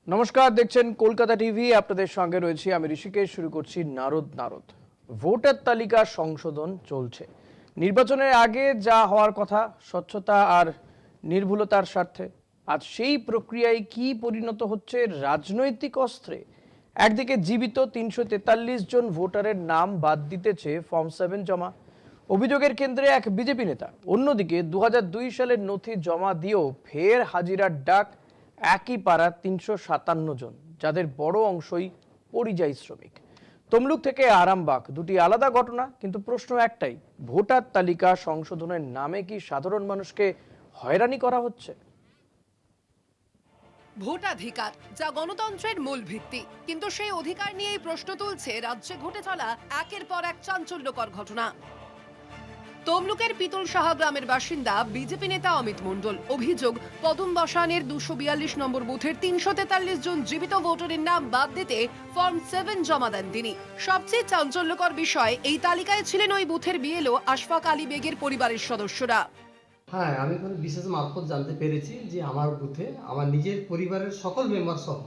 নমস্কার, দেখছেন কলকাতা টিভি। আপনাদের সঙ্গে রয়েছি আমি ঋষিকেশ। শুরু করছি নারদ। ভোটার তালিকা সংশোধন চলছে। নির্বাচনের আগে যা হওয়ার কথা, স্বচ্ছতা আর নির্ভুলতার স্বার্থে আজ সেই প্রক্রিয়ায় কি পরিণত হচ্ছে রাজনৈতিক অস্ত্রে। একদিকে জীবিত ৩৪৩ জন ভোটারের নাম বাদ দিতে চেয়ে ফর্ম 7 জমা, অভিযোগের কেন্দ্রে এক বিজেপি নেতা। অন্যদিকে ২০০২ সালের নথি জমা দিয়েও ফের হাজিরার ডাক একই পাড়ার ৩৫৭ জন, যাদের বড় অংশই পরিযায়ী শ্রমিক। তমলুক থেকে আরামবাগ, দুটি আলাদা ঘটনা, কিন্তু প্রশ্ন একটাই, ভোটার তালিকা সংশোধনের নামে কি সাধারণ মানুষকে হয়রানি করা হচ্ছে? ভোটাধিকার, যা গণতন্ত্রের মূল ভিত্তি, কিন্তু সেই অধিকার নিয়েই প্রশ্ন তুলছে রাজ্যে ঘটে চলা একের পর এক চাঞ্চল্যকর ঘটনা। তমলুকের পিতল সাহা গ্রামের বাসিন্দা বিজেপি নেতা অমিত মণ্ডল। অভিযোগ, পদম বসানের ২৪২ নম্বর বুথের ৩৪৩ জন জীবিত ভোটারের নাম বাদ দিতে ফর্ম 7 জমা দেন তিনি। সবচেয়ে চাঞ্চল্যকর বিষয়, এই তালিকায় ছিলেন ওই বুথের বিএলও আশফাক আলী বেগের পরিবারের সদস্যরা। হ্যাঁ, আমি কোনো বিশেষ মারফত জানতে পেরেছি যে আমার বুথে আমার নিজের পরিবারের সকল মেম্বার সহ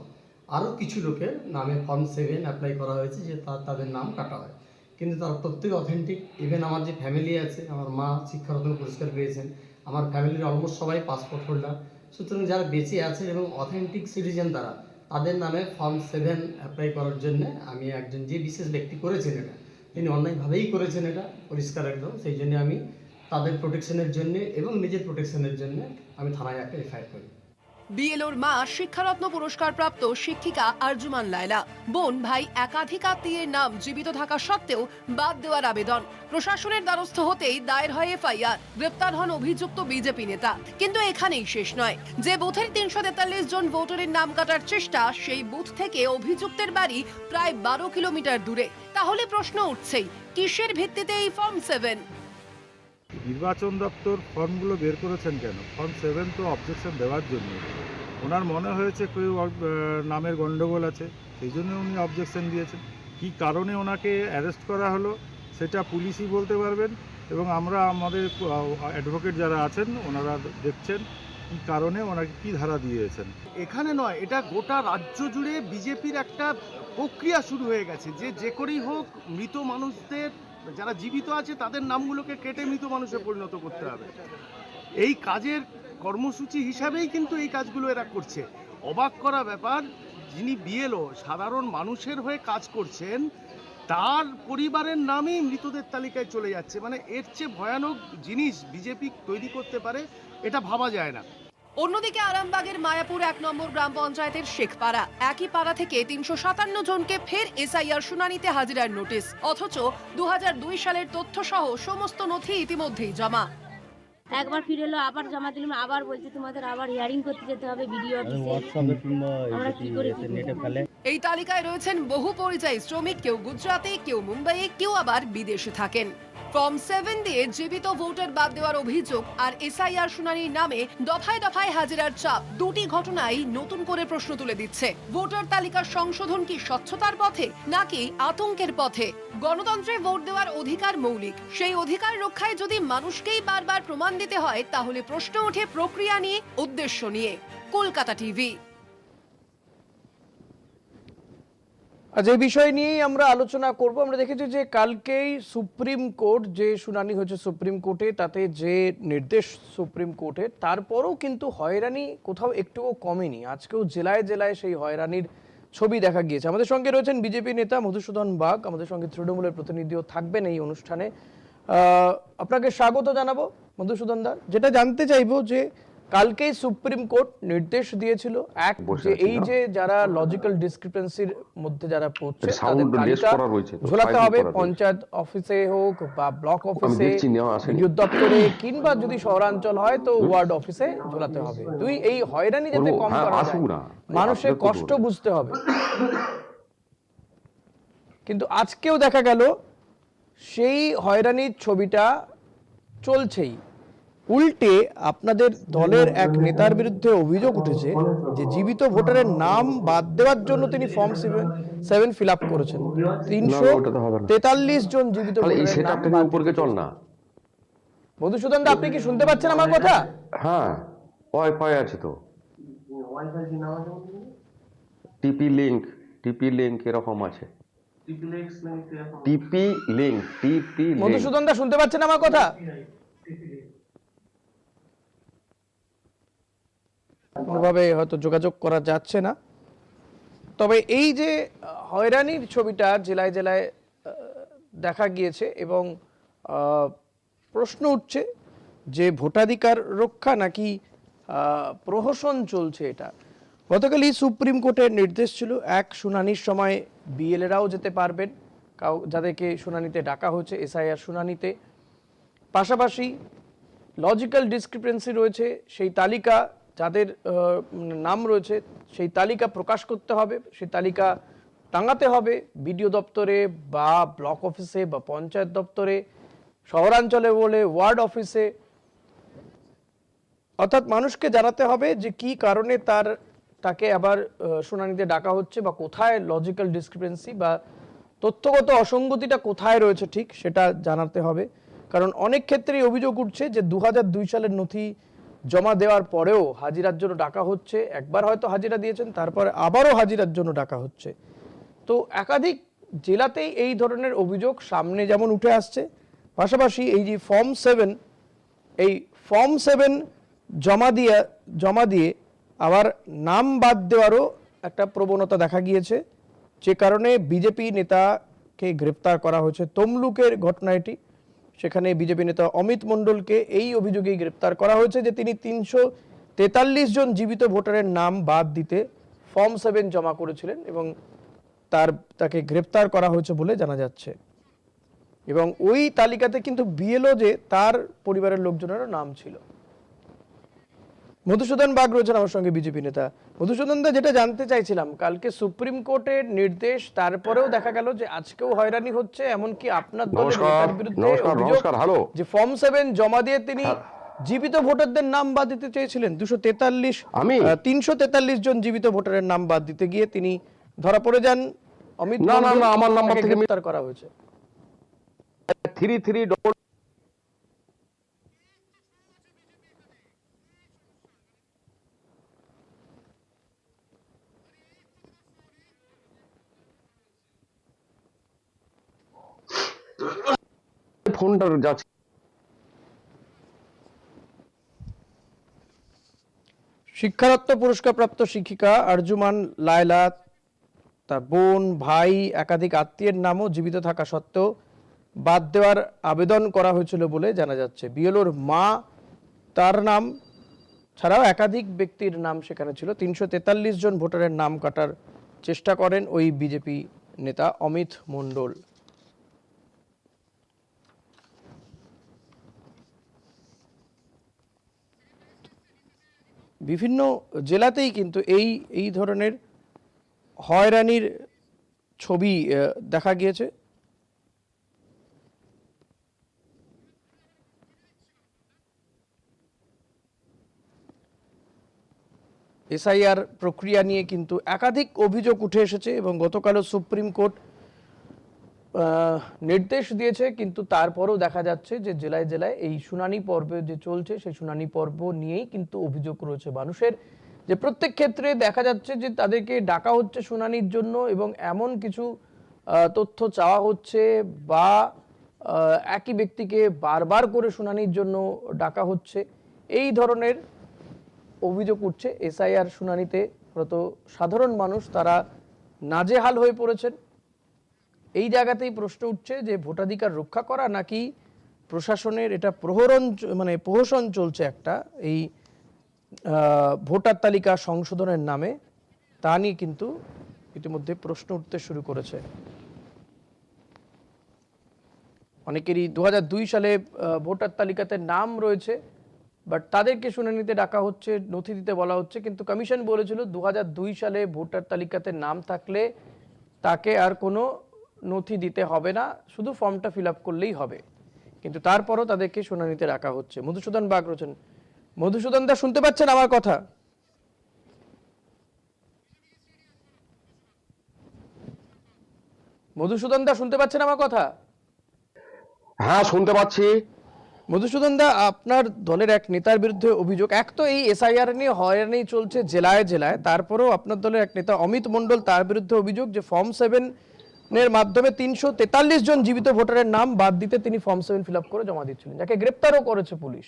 আরও কিছু লোকের নামে ফর্ম 7 অ্যাপ্লাই করা হয়েছে, যে তাদের নাম কাটা হয়। কিন্তু তারা প্রত্যেকে অথেন্টিক। ইভেন আমার যে ফ্যামিলি আছে, আমার মা শিক্ষারত্ন পুরস্কার পেয়েছেন, আমার ফ্যামিলির অলমোস্ট সবাই পাসপোর্ট হোল্ডার। সুতরাং যারা বেঁচে আছেন এবং অথেন্টিক সিটিজেন তারা, তাদের নামে ফর্ম 7 অ্যাপ্লাই করার জন্য আমি একজন যে বিশেষ ব্যক্তি করেছেন এটা, তিনি অন্যায়ভাবেই করেছেন, এটা পরিষ্কার একদম। সেই জন্য আমি তাদের প্রোটেকশনের জন্য এবং নিজের প্রোটেকশনের জন্য আমি থানায় একটা এফআইআর করি। বিএলওর মা শিক্ষারত্ন পুরস্কার প্রাপ্ত শিক্ষিকা আরজুমান লায়লা। বোন ভাই একাধিক আত্মীয়ের নাম জীবিত থাকা সত্ত্বেও বাদ দেওয়ার আবেদন। প্রশাসনের দ্বারস্থ হতেই দায়ের হয় এফআইআর। গ্রেপ্তার হন অভিযুক্ত বিজেপি নেতা। কিন্তু এখানেই শেষ নয়। যে বুথের ৩৪৩ জন ভোটারের নাম কাটার চেষ্টা, সেই বুথ থেকে অভিযুক্তের বাড়ি প্রায় ১২ কিলোমিটার দূরে। তাহলে প্রশ্ন উঠছেই, কিসের ভিত্তিতে এই ফর্ম 7? নির্বাচন দপ্তর ফর্মগুলো বের করেছেন কেন? ফর্ম 7 তো অবজেকশন দেওয়ার জন্য। ওনার মনে হয়েছে কেউ নামের গণ্ডগোল আছে, সেই জন্য উনি অবজেকশন দিয়েছেন। কী কারণে ওনাকে অ্যারেস্ট করা হলো সেটা পুলিশই বলতে পারবেন, এবং আমরা আমাদের অ্যাডভোকেট যারা আছেন ওনারা দেখছেন কী কারণে ওনাকে কী ধারা দিয়েছেন। এখানে নয়, এটা গোটা রাজ্য জুড়ে বিজেপির একটা প্রক্রিয়া শুরু হয়ে গেছে, যে করেই হোক মৃত মানুষদের, যারা জীবিত আছে তাদের নামগুলোকে কেটে মৃত মানুষে পরিণত করতে হবে। এই কাজের কর্মসূচি হিসাবেই কিন্তু এই কাজগুলো এরা করছে। অবাক করা ব্যাপার, যিনি বিএলও সাধারণ মানুষের হয়ে কাজ করছেন, তার পরিবারের নামেই মৃতদের তালিকায় চলে যাচ্ছে। মানে এর চেয়ে ভয়ানক জিনিস বিজেপি তৈরি করতে পারে, এটা ভাবা যায় না। অন্যদিকে আরামবাগের মায়াপুর ১ নম্বর গ্রাম পঞ্চায়েতের শেখপাড়া, একই পাড়া থেকে ৩৫৭ জনকে ফের এসআইআর শুনানিতে হাজিরার নোটিশ। অথচ ২০০২ সালের তথ্য সহ সমস্ত নথি ইতিমধ্যেই জমা। একবার ফিরে এলো, আবার জমা দিলাম, আবার বলছে তোমাদের আবার হিয়ারিং করতে যেতে হবে বিডিও অফিসে। আমরা কি করে এই তালিকায় রয়েছেন বহু পরিযায়ী শ্রমিক, কেউ গুজরাটে, কেউ মুম্বাইয়ে, কেউ আবার বিদেশে থাকেন। ফর্ম 7 দিয়ে জীবিত ভোটার বাদ দেওয়ার অভিযোগ আর এসআইআর শুনানির নামে দফায় দফায় হাজিরার চাপ, দুটি ঘটনাই নতুন করে প্রশ্ন তুলে দিচ্ছে। ভোটার তালিকার সংশোধন কি স্বচ্ছতার পথে নাকি আতঙ্কের পথে? গণতন্ত্রে ভোট দেওয়ার অধিকার মৌলিক। সেই অধিকার রক্ষায় যদি মানুষকেই বারবার প্রমাণ দিতে হয়, তাহলে প্রশ্ন ওঠে প্রক্রিয়া নিয়ে, উদ্দেশ্য নিয়ে। কলকাতা টিভি। আজ এই বিষয় নিয়েই আমরা আলোচনা করব। আমরা দেখেছি যে কালকেই সুপ্রিম কোর্ট যে শুনানি হয়েছে সুপ্রিম কোর্টে, তাতে যে নির্দেশ সুপ্রিম কোর্টের, তারপরও কিন্তু হয়রানি কোথাও একটুও কমেনি। আজকেও জেলায় জেলায় সেই হয়রানির ছবি দেখা গিয়েছে। আমাদের সঙ্গে রয়েছেন বিজেপি নেতা মধুসূদন বাগ, আমাদের সঙ্গে তৃণমূলের প্রতিনিধিও থাকবেন এই অনুষ্ঠানে। আপনাকে স্বাগত জানাবো মধুসূদন দা। যেটা জানতে চাইবো যে কালকেই সুপ্রিম কোর্ট নির্দেশ দিয়েছিল এক, যে এই যে যারা লজিক্যাল ডিসক্রিপেন্সির মধ্যে যারা পড়ছে তাদের তালিকা ঝোলাতে হবে পঞ্চায়েত অফিসে হোক বা ব্লক অফিসে, বিদ্যুৎ দপ্তরে, কিংবা যদি শহরাঞ্চল হয় তো ওয়ার্ড অফিসে ঝোলাতে হবে। এই হয়রানি যাতে কম করা যায়, মানুষের কষ্ট বুঝতে হবে। কিন্তু আজকেও দেখা গেল সেই হয়রানির ছবিটা চলছেই। উল্টে আপনাদের দলের এক নেতার বিরুদ্ধে অভিযোগ উঠেছে যে জীবিত ভোটারের নাম বাদ দেওয়ার জন্য তিনি ফর্ম 7 ফিল আপ করেছেন। ৩৪৩ জন জীবিত ভোটারের নাম বাদ চল না। মধুসূদন দা, আপনি কি শুনতে পাচ্ছেন আমার কথা? হ্যাঁ, ওয়াইফাই আছে তো। টিপি লিঙ্ক এরকম আছে। টিপি লিঙ্ক। মধুসূদন দা শুনতে পাচ্ছেন আমার কথা? কোনোভাবে হয়তো যোগাযোগ করা যাচ্ছে না। তবে এই যে হয়রানির ছবিটা জেলায় জেলায় দেখা গিয়েছে এবং প্রশ্ন উঠছে যে ভোটাধিকার রক্ষা নাকি প্রহসন চলছে এটা। গতকালই সুপ্রিম কোর্টের নির্দেশ ছিল এক শুনানির সময় বিএলএরাও যেতে পারবেন, যাদেরকে শুনানিতে ডাকা হয়েছে এসআইআর শুনানিতে। পাশাপাশি লজিক্যাল ডিসক্রিপেন্সি রয়েছে, সেই তালিকা যাদের নাম রয়েছে সেই তালিকা প্রকাশ করতে হবে, সেই তালিকা টাঙাতে হবে বিডিও দপ্তরে বা ব্লক অফিসে বা পঞ্চায়েত দপ্তরে, শহরাঞ্চলে বলে ওয়ার্ড অফিসে। অর্থাৎ মানুষকে জানাতে হবে যে কি কারণে তাকে আবার শুনানিতে ডাকা হচ্ছে বা কোথায় লজিক্যাল ডিসক্রিপেন্সি বা তথ্যগত অসঙ্গতিটা কোথায় রয়েছে ঠিক সেটা জানাতে হবে। কারণ অনেক ক্ষেত্রেই অভিযোগ উঠছে যে 2002 সালের নথি জমা দেওয়ার পরেও হাজিরার জন্য ডাকা হচ্ছে, একবার হয়তো হাজিরা দিয়েছেন তারপরে আবারও হাজিরার জন্য ডাকা হচ্ছে। তো একাধিক জেলাতেই এই ধরনের অভিযোগ সামনে যেমন উঠে আসছে, পাশাপাশি এই যে ফর্ম 7, এই ফর্ম 7 জমা দিয়ে আবার নাম বাদ দেওয়ারও একটা প্রবণতা দেখা গিয়েছে, যে কারণে বিজেপি নেতাকে গ্রেপ্তার করা হয়েছে। তমলুকের ঘটনা এটি, সেখানে বিজেপি নেতা অমিত মণ্ডলকে এই অভিযোগেই গ্রেপ্তার করা হয়েছে যে তিনি 343 জন জীবিত ভোটারের নাম বাদ দিতে ফর্ম 7 জমা করেছিলেন এবং তাকে গ্রেপ্তার করা হয়েছে বলে জানা যাচ্ছে। এবং ওই তালিকাতে কিন্তু বিএলও যে তার পরিবারের লোকজনেরও নাম ছিল। মধুসূদন বাগ রয়েছেন আমার সঙ্গে, বিজেপি নেতা। মধুসূদন দা, যেটা জানতে চাইছিলাম, কালকে সুপ্রিম কোর্টের নির্দেশ, তারপরেও দেখা গেল যে আজকেও হয়রানি হচ্ছে, এমনকি আপনার দলের নেতার বিরুদ্ধে অভিযোগ যে ফর্ম 7 জমা দিয়ে তিনি জীবিত ভোটারদের নাম বাদ দিতে চেয়েছিলেন। 343 জন জীবিত ভোটারের নাম বাদ দিতে গিয়ে তিনি ধরা পড়ে যান। অমিত আমার নাম্বার থেকে গ্রেফতার করা হয়েছে। 33 ফোনটা যাচ্ছে। শিক্ষারত্ন পুরস্কার প্রাপ্ত শিক্ষিকা আরজুমান লায়লা, তার বোন, ভাই, একাধিক আত্মীয়ের নামও জীবিত থাকা সত্ত্বেও বাদ দেওয়ার আবেদন করা হয়েছিল বলে জানা যাচ্ছে। বিএলওর মা, তার নাম ছাড়াও একাধিক ব্যক্তির নাম সেখানে ছিল। 343 জন ভোটারের নাম কাটার চেষ্টা করেন ওই বিজেপি নেতা অমিত মণ্ডল। বিভিন্ন জেলাতেই কিন্তু এই ধরনের হয়রানির ছবি দেখা গিয়েছে। এসআইআর প্রক্রিয়া নিয়ে কিন্তু একাধিক অভিযোগ উঠে এসেছে এবং গতকালও সুপ্রিম কোর্ট নির্দেশ দিয়েছে, কিন্তু তারপরেও দেখা যাচ্ছে যে জেলায় জেলায় এই শুনানি পর্বে যে চলছে সেই শুনানি পর্ব নিয়েই কিন্তু অভিযোগ রয়েছে মানুষের, যে প্রত্যেক ক্ষেত্রে দেখা যাচ্ছে যে তাদেরকে ডাকা হচ্ছে শুনানির জন্য এবং এমন কিছু তথ্য চাওয়া হচ্ছে বা একই ব্যক্তিকে বারবার করে শুনানির জন্য ডাকা হচ্ছে। এই ধরনের অভিযোগ উঠছে। এসআইআর শুনানিতে প্রত সাধারণ মানুষ তারা নাজেহাল হয়ে পড়েছেন। এই জায়গাতেই প্রশ্ন উঠছে যে ভোটাধিকার রক্ষা করা নাকি প্রশাসনের এটা প্রহসন চলছে একটা এই ভোটার তালিকা সংশোধনের নামে, তা নিয়ে কিন্তু ইতিমধ্যে প্রশ্ন উঠতে শুরু করেছে। অনেকেরই 2002 সালে ভোটার তালিকাতে নাম রয়েছে, বাট তাদেরকে শুনানিতে ডাকা হচ্ছে, নথি দিতে বলা হচ্ছে, কিন্তু কমিশন বলেছিল 2002 সালে ভোটার তালিকাতে নাম থাকলে তাকে আর কোনো নথি দিতে হবে না, শুধু ফর্মটা ফিল আপ করলেই হবে। কিন্তু তারপরও তাদেরকে শুনানিতে রাখা হচ্ছে। মধুসূদন বাগ রয়েছেন। মধুসূদন দা, শুনতে পাচ্ছেন আমার কথা? মধুসূদন দা, শুনতে পাচ্ছেন আমার কথা? হ্যাঁ, শুনতে পাচ্ছি। মধুসূদন দা, আপনার দলের এক নেতার বিরুদ্ধে অভিযোগ, এক তো এই এসআইআর নিয়ে হয়রানি চলছে জেলায় জেলায়, তারপরেও আপনার দলের এক নেতা অমিত মণ্ডল, তার বিরুদ্ধে অভিযোগ যে ফর্ম 7 এর মাধ্যমে 343 জন জীবিত ভোটারের নাম বাদ দিতে তিনি ফর্ম 7 ফিল আপ করে জমা দিচ্ছিলেন, যাকে গ্রেপ্তারও করেছে পুলিশ।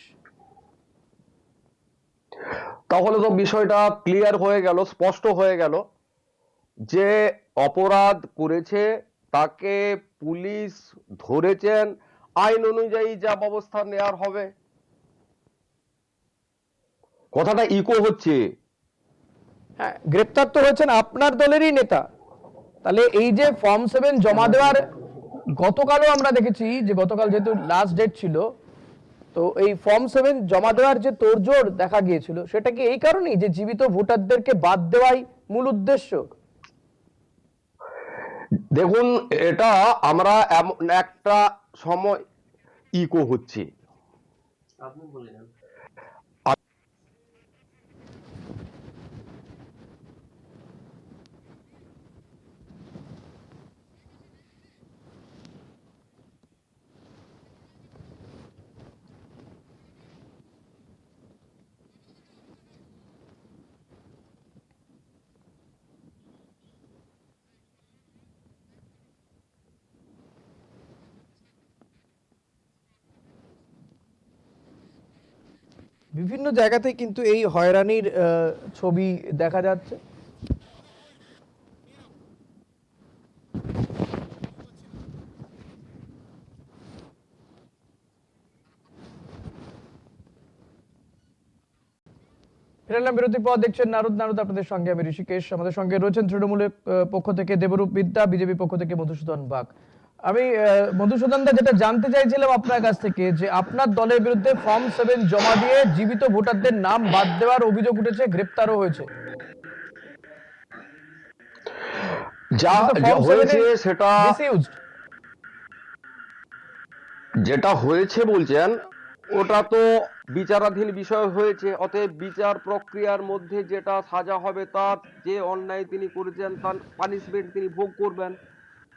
তাহলে তো বিষয়টা ক্লিয়ার হয়ে গেল, স্পষ্ট হয়ে গেল যে অপরাধ করেছে, তাকে পুলিশ ধরেছেন, আইন অনুযায়ী যা ব্যবস্থা নেওয়ার হবে। কথাটা ইকো হচ্ছে। হ্যাঁ, গ্রেপ্তার তো হয়েছেন আপনার দলেরই নেতা, তাহলে এই যে ফর্ম 7 জমা দেওয়ার, গতকালও আমরা দেখেছি যে গতকাল যেহেতু লাস্ট ডেট ছিল, তো এই ফর্ম 7 জমা দেওয়ার যে তোড়জোড় দেখা গিয়েছিল, সেটা কি এই কারণেই যে জীবিত ভোটারদেরকে বাদ দেওয়াই মূল উদ্দেশ্য? দেখুন, এটা আমরা এমন একটা সময় ইকো হচ্ছে। বিভিন্ন জায়গাতে কিন্তু এই হয়রানির ছবি দেখা যাচ্ছে। ফিরলাম বিরতির পর, দেখছেন নারদ আপনাদের সঙ্গে আমি ঋষিকেশ। আমাদের সঙ্গে রয়েছেন তৃণমূলের পক্ষ থেকে দেবরূপ বিদ্যা, বিজেপি পক্ষ থেকে মধুসূদন বাগ। আমি মধুসূদন দা, যেটা জানতে চাইছিলাম আপনার কাছ থেকে, যে আপনার দলের বিরুদ্ধে ফর্ম 7 জমা দিয়ে জীবিত ভোটারদের নাম বাদ দেওয়ার অভিযোগ উঠেছে, গ্রেপ্তারও হয়েছে। যা হয়েছে সেটা, যেটা হয়েছে বলছেন, ওটা তো বিচারাধীন বিষয় হয়েছে। অতএব বিচার প্রক্রিয়ার মধ্যে যেটা সাজা হবে, তার যে অন্যায় তিনি করেছেন তার পানিশমেন্ট তিনি ভোগ করবেন।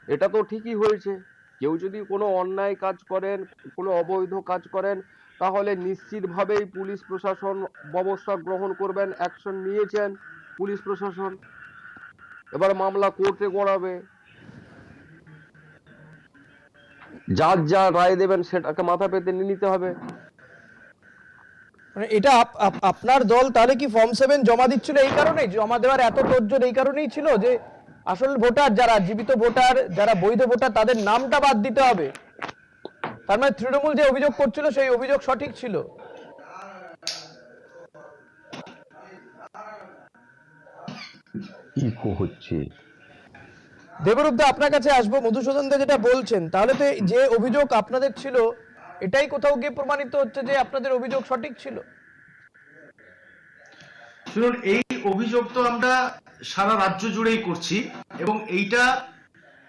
এটা তো ঠিকই হয়েছে। কেউ যদি কোনো অন্যায় কাজ করেন, কোনো অবৈধ কাজ করেন, তাহলে নিশ্চিতভাবেই পুলিশ প্রশাসন ব্যবস্থা গ্রহণ করবেন। অ্যাকশন নিয়েছেন পুলিশ প্রশাসন, এবার মামলা কোর্টে গড়াবে। যার যা রায় দেবেন সেটাকে মাথা পেতে নিতে হবে। মানে এটা আপনার দল তাহলে কি ফর্ম 7 জমা দিচ্ছিল এই কারণেই, জমা দেওয়ার এত তোড়জোড় এই কারণেই ছিল যে আসল ভোটার যারা, জীবিত ভোটার যারা, বৈধ ভোটার, তাদের নামটা বাদ দিতে হবে? তার মানে তৃণমূল যে অভিযোগ করছিল সেই অভিযোগ সঠিক ছিল? ইকো হচ্ছে। দেবরূপ দা, আপনার কাছে আসবো। মধুসূদন দা যেটা বলছেন, তাহলে তো যে অভিযোগ আপনাদের ছিল, এটাই কোথাও গিয়ে প্রমাণিত হচ্ছে যে আপনাদের অভিযোগ সঠিক ছিল। শুনুন, এই অভিযোগ তো আমরা সারা রাজ্য জুড়েই করছি এবং এইটা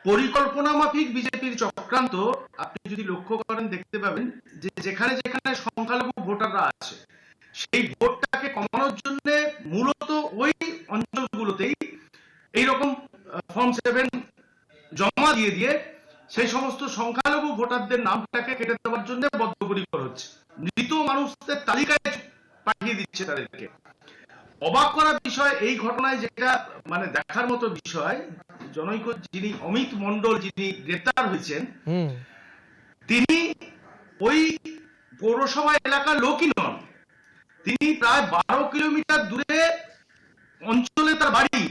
পরিকল্পনা মাফিক বিজেপির চক্রান্ত। আপনি যদি লক্ষ্য করেন দেখতে পাবেন যে যেখানে যেখানে সংখ্যালঘু ভোটাররা আছে, সেই ভোটটাকে কমানোর জন্য মূলত ওই অঞ্চলগুলোতেই এইরকম ফর্ম 7 জমা দিয়ে দিয়ে সেই সমস্ত সংখ্যালঘু ভোটারদের নামটাকে কেটে দেওয়ার জন্য বদ্ধপরিকর হচ্ছে। মৃত মানুষদের তালিকায় পাঠিয়ে দিচ্ছে তাদেরকে। অবাক করা বিষয় এই ঘটনায়, যেটা মানে দেখার মতো বিষয়, জনৈক যিনি অমিত মণ্ডল, যিনি গ্রেপ্তার হয়েছেন, তিনি ওই পৌরসভা এলাকার লোকই নন। তিনি প্রায় 12 কিলোমিটার দূরে অঞ্চলে তার বাড়ি।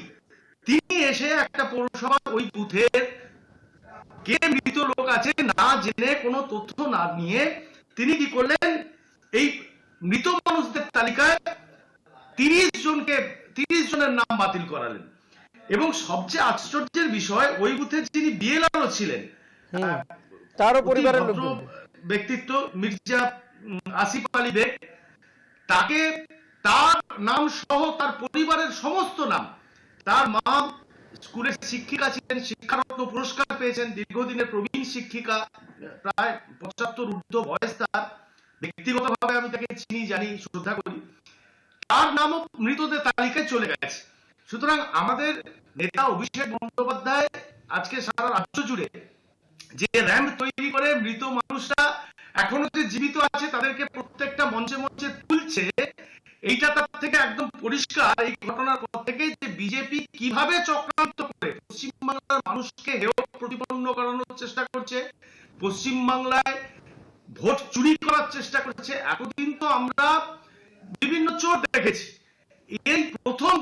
তিনি এসে একটা পৌরসভা ওই বুথের কে মৃত লোক আছে না জেনে, কোনো তথ্য না নিয়ে তিনি কি করলেন, এই মৃত মানুষদের তালিকায় 30 জনের নাম বাতিল করালেন। এবং সবচেয়ে আশ্চর্যের বিষয়, ওই বুথে যিনি বিএলআরও ছিলেন, তারও পরিবারের লোক, ব্যক্তিত্ব মির্জা আসিফ আলী বেগ, তাকে তার নাম সহ তার পরিবারের সমস্ত নাম, তার মা স্কুলের শিক্ষিকা ছিলেন, শিক্ষারত্ন পুরস্কার পেয়েছেন, দীর্ঘদিনের প্রবীণ শিক্ষিকা, প্রায় 75 ঊর্ধ্ব বয়স তার। ব্যক্তিগতভাবে আমি তাকে চিনি, জানি, শ্রদ্ধা করি। তার নামও মৃতদের তালিকায় চলে গেছে। সুতরাং আমাদের নেতা অভিষেক বন্দ্যোপাধ্যায় আজকে সারা রাজ্য জুড়ে যে র্যাম্প তৈরি করে মৃত মানুষরা এখনো যে জীবিত আছে তাদেরকে প্রত্যেকটা মঞ্চে মঞ্চে তুলছে, এইটা তার থেকে একদম পরিষ্কার এই ঘটনার পর থেকে যে বিজেপি কিভাবে চক্রান্ত করে পশ্চিমবাংলার মানুষকে হেয় প্রতিপন্ন করানোর চেষ্টা করছে, পশ্চিমবাংলায় ভোট চুরি করার চেষ্টা করছে। এতদিন তো আমরা বিভিন্ন চোর দেখেছি, এই প্রথম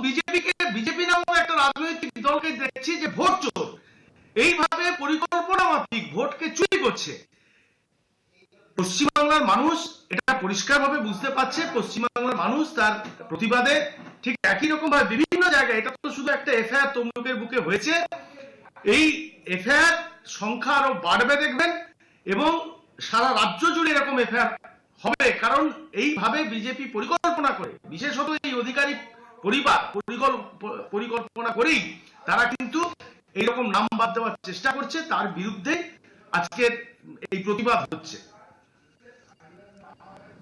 বিজেপি নামক একটা রাজনৈতিক দলকে দেখছি যে ভোট চোর এইভাবে পরিকল্পনা মাফিক ভোটকে চুরি করছে। পশ্চিমবাংলার মানুষ এটা পরিষ্কারভাবে বুঝতে পারছে। পশ্চিমবাংলার মানুষ তার প্রতিবাদে ঠিক একই রকম ভাবে বিভিন্ন জায়গায়, এটা তো শুধু একটা এফআইআর তমলুকের বুকে হয়েছে, এই এফআইআর সংখ্যা আরো বাড়বে দেখবেন, এবং সারা রাজ্য জুড়ে এরকম এফআইআর হবে। কারণ এইভাবে বিজেপি পরিকল্পনা করে, বিশেষত এই অধিকারী পরিবার পরিকল্পনা করেই তারা কিন্তু এইরকম নাম বাদ দেওয়ার চেষ্টা করছে। তার বিরুদ্ধে আজকের এই প্রতিবাদ হচ্ছে।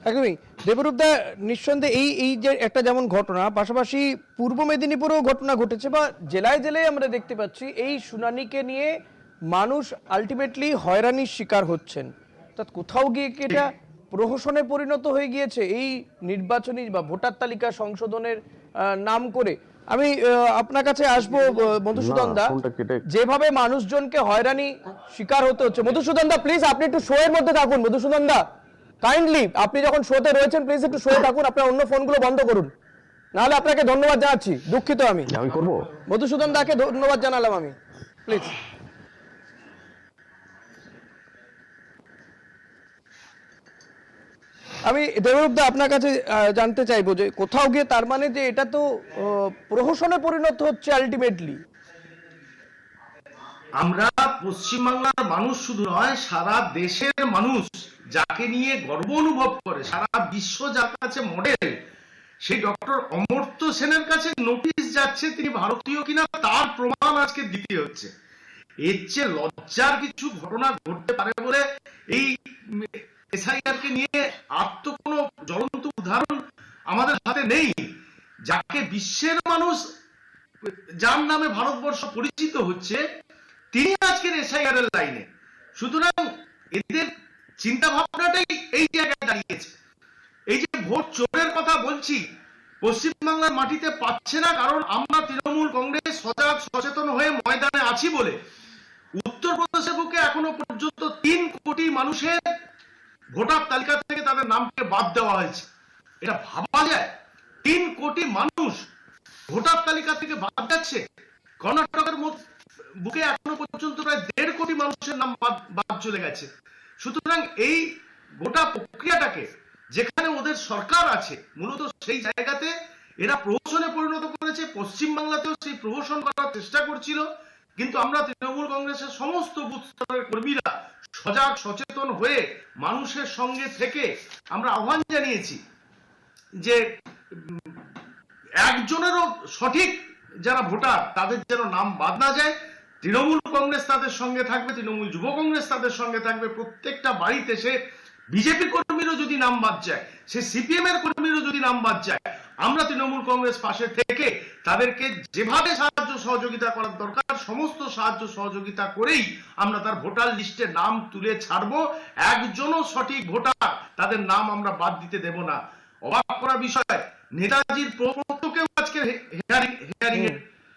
একদমই দেবরূপদা, নিঃসন্দেহে এই যে একটা যেমন ঘটনা, পাশাপাশি পূর্ব মেদিনীপুরেও ঘটনা ঘটেছে, বা জেলায় জেলায় আমরা দেখতে পাচ্ছি এই শুনানিকে নিয়ে মানুষ আলটিমেটলি হয়রানির শিকার হচ্ছেন। অর্থাৎ কোথাও গিয়ে কি এটা প্রহসনে পরিণত হয়ে গিয়েছে এই নির্বাচনী বা ভোটার তালিকা সংশোধনের নাম করে? আমি আপনার কাছে আসবো মধুসূদন দা, যেভাবে মানুষজনকে হয়রানি শিকার হতে হচ্ছে। মধুসূদন দা প্লিজ, আপনি একটু শোয়ের মধ্যে থাকুন। মধুসূদন দা কাইন্ডলি, আপনি যখন শোতে রয়েছেন প্লিজ একটু শোয়ে থাকুন, আপনার অন্য ফোনগুলো বন্ধ করুন, নাহলে আপনাকে ধন্যবাদ জানাচ্ছি। দুঃখিত আমি করব। মধুসূদন দাকে ধন্যবাদ জানালাম আমি, প্লিজ। আমি দেবরূপদা আপনার কাছে জানতে চাইবো যে কোথাও গিয়ে তার মানে যে এটা তো প্রহসনে পরিণত হচ্ছে আলটিমেটলি। আমরা পশ্চিমবাংলার মানুষ শুধু নয়, সারা দেশের মানুষ যাকে নিয়ে গর্ব অনুভব করে, সারা বিশ্ব যার কাছে মডেল, সেই ডক্টর অমর্ত্য সেনের কাছে নোটিশ যাচ্ছে তিনি ভারতীয় কিনা তার প্রমাণ আজকে দিতে হচ্ছে। এর চেয়ে লজ্জার কিছু ঘটনা ঘটতে পারে বলে এই এসআইআর কে নিয়ে আর তো কোনো জ্বলন্ত উদাহরণ আমাদের হাতে নেই। যাকে বিশ্বের মানুষ, যার নামে ভারতবর্ষ পরিচিত হচ্ছে, তিনি আজকের এসআইআর এর লাইনে। সুতরাং এদের চিন্তা ভাবনাটাই এই জায়গায় দাঁড়িয়েছে। এই যে ভোট চোরের কথা বলছি, পশ্চিমবাংলার মাটিতে পাচ্ছে না, কারণ আমরা তৃণমূল কংগ্রেস সজাগ সচেতন হয়ে ময়দানে আছি বলে। উত্তরপ্রদেশের বুকে এখনো পর্যন্ত 3 কোটি মানুষের ভোটার তালিকা থেকে তাদের নামকে বাদ দেওয়া হয়েছে। এটা ভাবা যায়? 3 কোটি মানুষ ভোটার তালিকা থেকে বাদ যাচ্ছে। কর্ণাটকের বুকে এখনো পর্যন্ত প্রায় 1.5 কোটি মানুষের নাম বাদ চলে গেছে। সুতরাং এই গোটা প্রক্রিয়াটাকে, যেখানে ওদের সরকার আছে, মূলত সেই জায়গাতে এরা প্রহসনে পরিণত করেছে। পশ্চিমবাংলাতেও সেই প্রহসন করার চেষ্টা করছিল, কিন্তু আমরা তৃণমূল কংগ্রেসের সমস্ত বুথ স্তরের কর্মীরা সজাগ সচেতন হয়ে মানুষের সঙ্গে থেকে আমরা আহ্বান জানিয়েছি যে একজনেরও সঠিক যারা ভোটার তাদের যেন নাম বাদ না যায়। তৃণমূল কংগ্রেস তাদের সঙ্গে থাকবে, তৃণমূল যুব কংগ্রেস তাদের সঙ্গে থাকবে। প্রত্যেকটা বাড়িতে সে বিজেপি কর্মীরও যদি নাম বাদ যায়, সে সিপিএম এর কর্মীরও যদি নাম বাদ যায়, আমরা তৃণমূল কংগ্রেস পাশে থেকে তাদেরকে যেভাবে সাহায্য সহযোগিতা করার দরকার সমস্ত সাহায্য সহযোগিতা করেই আমরা তার ভোটার লিস্টে নাম তুলে ছাড়বো। একজনও সঠিক ভোটার তাদের নাম আমরা বাদ দিতে দেব না। অবাক করা বিষয়, নেতাজির প্রপত্রকেও আজকে হিয়ারিং এ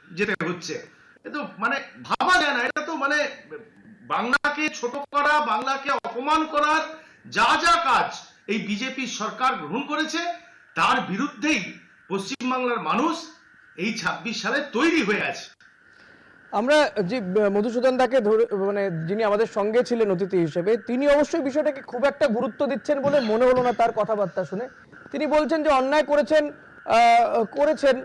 যেতে হচ্ছে। তো মানে ভাবা যায় না। এটা তো মানে বাংলাকে ছোট করা, বাংলাকে অপমান করার যা যা কাজ এই বিজেপি সরকার গ্রহণ করেছে, তার বিরুদ্ধেই পশ্চিমবাংলার মানুষ এই 26 সালে তৈরি হয়ে আছে। আমরা যে মধুসূদন দাকে মানে যিনি আমাদের সঙ্গে ছিলেন অতিথি হিসেবে, তিনি অবশ্যই বিষয়টাকে খুব একটা গুরুত্ব দিচ্ছেন বলে মনে হলো না তার কথাবার্তা শুনে। তিনি বলছেন যে অন্যায় করেছেন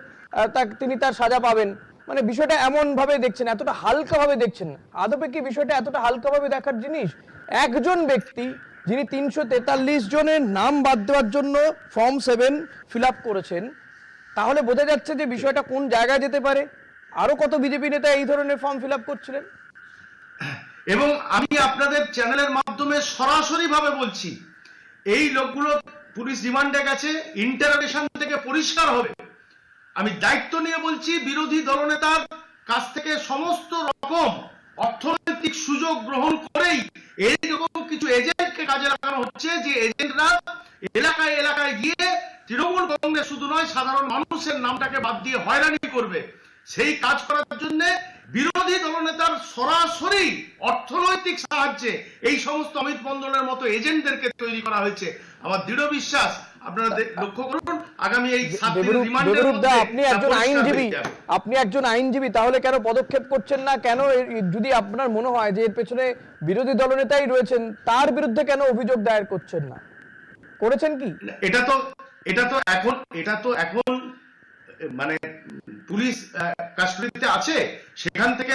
তিনি তার সাজা পাবেন। মানে বিষয়টা এমন ভাবে দেখছেন, এতটা হালকা ভাবে দেখছেন। আদপে কি বিষয়টা এতটা হালকা ভাবে দেখার জিনিস? একজন ব্যক্তি যিনি 343 জনের নাম বাদ দেওয়ার জন্য ফর্ম 7 ফিল আপ করেছেন, তাহলে বোঝা যাচ্ছে যে বিষয়টা কোন জায়গায় যেতে পারে। আরো কত বিজেপি নেতা এই ধরনের ফর্ম ফিল আপ করছিলেন। এবং আমি আপনাদের চ্যানেলের মাধ্যমে সরাসরি ভাবে বলছি, এই লোকগুলো পুলিশ রিমান্ডে গেছে, ইন্টারোগেশন থেকে পরিষ্কার হবে। আমি দায়িত্ব নিয়ে বলছি, বিরোধী দলনেতার কাছ থেকে সমস্ত রকম অর্থনৈতিক সুযোগ গ্রহণ করেই এইরকম কিছু এজেন্টকে কাজে লাগানো হচ্ছে যে এজেন্টরা এলাকায় এলাকায় গিয়ে তৃণমূল কংগ্রেস শুধু নয় সাধারণ মানুষের নামটাকে বাদ দিয়ে হয়রানি করবে। সেই কাজ করার জন্য বিরোধী দলনেতার সরাসরি অর্থনৈতিক সাহায্যে এই সমস্ত অমিত মণ্ডলের মতো এজেন্টদেরকে তৈরি করা হয়েছে। আমার দৃঢ় বিশ্বাস, আপনারা লক্ষ্য করুন, আগামী এই 7 দিনের রিমান্ডের দেবরূপ দা, মধ্যে আপনি একজন আইনজীবী, তাহলে কেন পদক্ষেপ করছেন না? কেন যদি আপনার মনে হয় যে এর পেছনে বিরোধী দলনেতাই রয়েছেন, তার বিরুদ্ধে কেন অভিযোগ দায়ের করছেন না? করেছেন কি? এটা তো এখন মানে পুলিশ কাস্টডিতে আছে, সেখান থেকে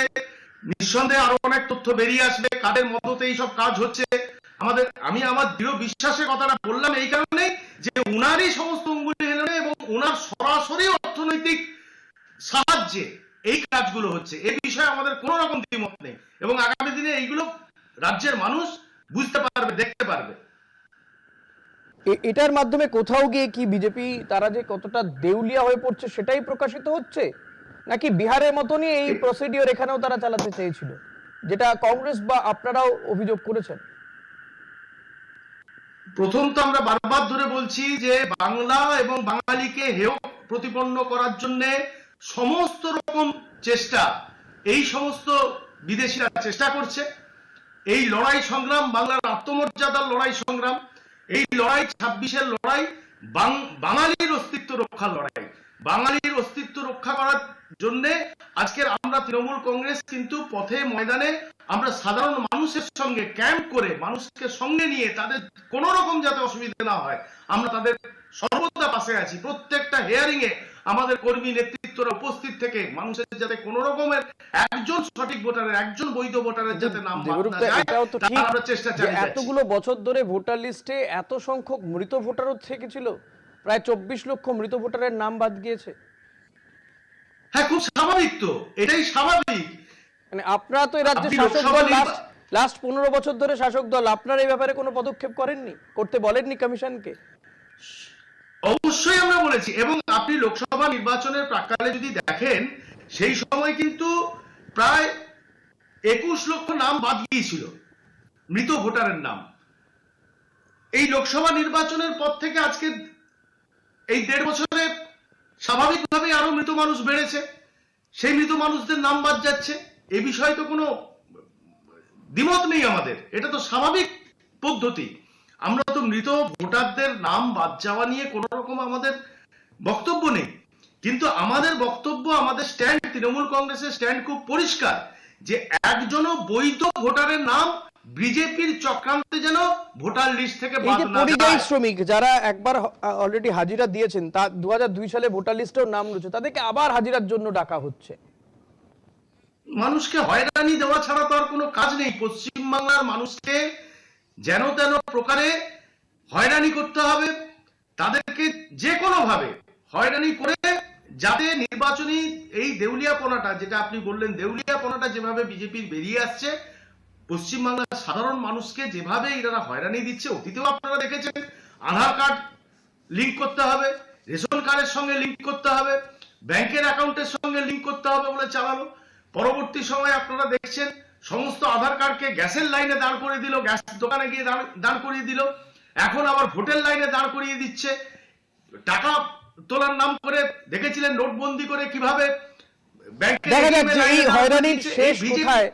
নিঃসন্দেহে আরো অনেক তথ্য বেরিয়ে আসবে কাদের মদতে এইসব কাজ হচ্ছে। আমি আমার দৃঢ় বিশ্বাসের কথাটা বললাম এই কারণে যে উনারই সমস্ত অঙ্গুলি হেলনে এবং উনার সরাসরি অর্থনৈতিক সাহায্যে এই কাজগুলো হচ্ছে। এই বিষয়ে আমাদের কোনো রকম দ্বিমত নেই এবং আগামী দিনে এইগুলো রাজ্যের মানুষ বুঝতে পারবে, দেখতে পারবে। এটার মাধ্যমে কোথাও গিয়ে কি বিজেপি তারা যে কতটা দেউলিয়া হয়ে পড়ছে সেটাই প্রকাশিত হচ্ছে, নাকি বিহারের মতনই এই প্রসিডিওর এখানেও তারা চালাতে চেয়েছিল, যেটা কংগ্রেস বা আপনারাও অভিযোগ করেছেন? প্রথম তো আমরা বারবার ধরে বলছি যে বাংলা এবং বাঙালিকে হেয় প্রতিপন্ন করার জন্য সমস্ত রকম চেষ্টা এই সমস্ত বিদেশিরা চেষ্টা করছে। এই লড়াই সংগ্রাম বাংলার আত্মমর্যাদার লড়াই সংগ্রাম, এই লড়াই 26-এর লড়াই, বাঙালির অস্তিত্ব রক্ষার লড়াই। বাঙালির অস্তিত্ব রক্ষা করার জন্য আজকের আমরা তৃণমূল কংগ্রেস কিন্তু পথে ময়দানে আমরা সাধারণ মানুষের সঙ্গে ক্যাম্প করে মানুষকে সঙ্গে নিয়ে তাদের কোন রকম যাতে অসুবিধা না হয় আমরা তাদের সর্বদা পাশে আছি। প্রত্যেকটা হিয়ারিং এ আমাদের কর্মী নেতৃত্বরা উপস্থিত থেকে মানুষের যাতে কোন রকমের একজন সঠিক ভোটারের, একজন বৈধ ভোটারের যাতে নাম বাদ না যায় তার আমরা চেষ্টা চালিয়ে যাচ্ছি। এতগুলো বছর ধরে ভোটার লিস্টে এত সংখ্যক মৃত ভোটারও থেকেছিল, প্রায় 24 লক্ষ মৃত ভোটারের নাম বাদ গিয়েছে। হ্যাঁ, খুব স্বাভাবিক, তো এটাই স্বাভাবিক। মানে আপনারা তো এই রাজ্যের শাসক দল, লাস্ট 15 বছর ধরে শাসক দল, আপনারা এই ব্যাপারে কোনো পদক্ষেপ করেননি, করতে বলেননি কমিশনকে? অবশ্যই আমরা বলেছি এবং আপনি লোকসভা নির্বাচনের প্রাক্কালে যদি দেখেন সেই সময় কিন্তু প্রায় 21 লক্ষ নাম বাদ গিয়েছিল, মৃত ভোটারের নাম। এই লোকসভা নির্বাচনের পর থেকে আজকে এই 1.5 বছরে স্বাভাবিকভাবে আরো মৃত মানুষ বেড়েছে, সেই মৃত মানুষদের নাম বাদ যাচ্ছে। এই বিষয়ে তো কোনো দ্বিমত নেই আমাদের, এটা তো স্বাভাবিক পদ্ধতি। আমরা তো মৃত ভোটারদের নাম বাদ যাওয়া নিয়ে কোন রকম আমাদের বক্তব্য নেই, কিন্তু আমাদের বক্তব্য, আমাদের স্ট্যান্ড, তৃণমূল কংগ্রেসের স্ট্যান্ড খুব পরিষ্কার যে একজনও বৈধ ভোটারের নাম বিজেপির চক্রান্তে যেন ভোটার লিস্ট থেকে বাদ না পরিযায়ী যায়। শ্রমিক যারা একবার অলরেডি হাজিরা দিয়েছেন, তা 2002 সালে ভোটার লিস্টেও নাম রয়েছে, তাদেরকে আবার হাজিরার জন্য ডাকা হচ্ছে। মানুষকে হয়রানি দেওয়া ছাড়া তো আর কোনো কাজ নেই। পশ্চিমবাংলার মানুষকে যেন তেন প্রকারে হয়রানি করতে হবে, তাদেরকে যে কোনো ভাবে হয়রানি করে যাতে নির্বাচনী এই দেউলিয়াপনাটা, যেটা আপনি বললেন দেউলিয়াপনাটা যেভাবে বিজেপির বেরিয়ে আসছে, পশ্চিমবাংলার সাধারণ মানুষকে যেভাবে এরা হয়রানি দিচ্ছে, অতীতেও আপনারা দেখেছেন আধার কার্ড লিংক করতে হবে, রেশন কার্ডের সঙ্গে লিংক করতে হবে, ব্যাংকের অ্যাকাউন্টের সঙ্গে লিংক করতে হবে বলে চালালো। পরবর্তী সময় আপনারা দেখছেন সমস্ত আধার কার্ডকে গ্যাসের লাইনে দাঁড় করিয়ে দিল, গ্যাস দোকানে গিয়ে দাঁড় করিয়ে দিল, এখন আবার ভোটের লাইনে দাঁড় করিয়ে দিচ্ছে। টাকা তোলার নাম করে দেখেছিলেন নোটবন্দি করে কিভাবে ব্যাংকে দেখা যাচ্ছে এই হয়রানির শেষ কোথায়,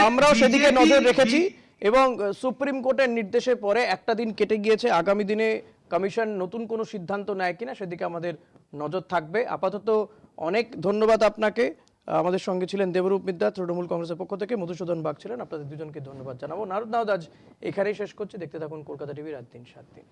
আমরাও সেদিকে নজর রেখেছি এবং সুপ্রিম কোর্টের নির্দেশের পরে একটা দিন কেটে গিয়েছে। আগামী দিনে কমিশন নতুন কোনো সিদ্ধান্ত নেয় কিনা সেদিকে আমাদের নজর থাকবে। আপাতত অনেক ধন্যবাদ আপনাকে। আমাদের সঙ্গে ছিলেন দেবরূপ মিদ্যা তৃণমূল কংগ্রেসের পক্ষ থেকে, মধুসূদন বাগ ছিলেন। আপনাদের দুজনকে ধন্যবাদ জানাবো। নারদ নাওদাজ এখানেই শেষ করছি। দেখতে থাকুন কলকাতা টিভি রাত 3-7 দিন।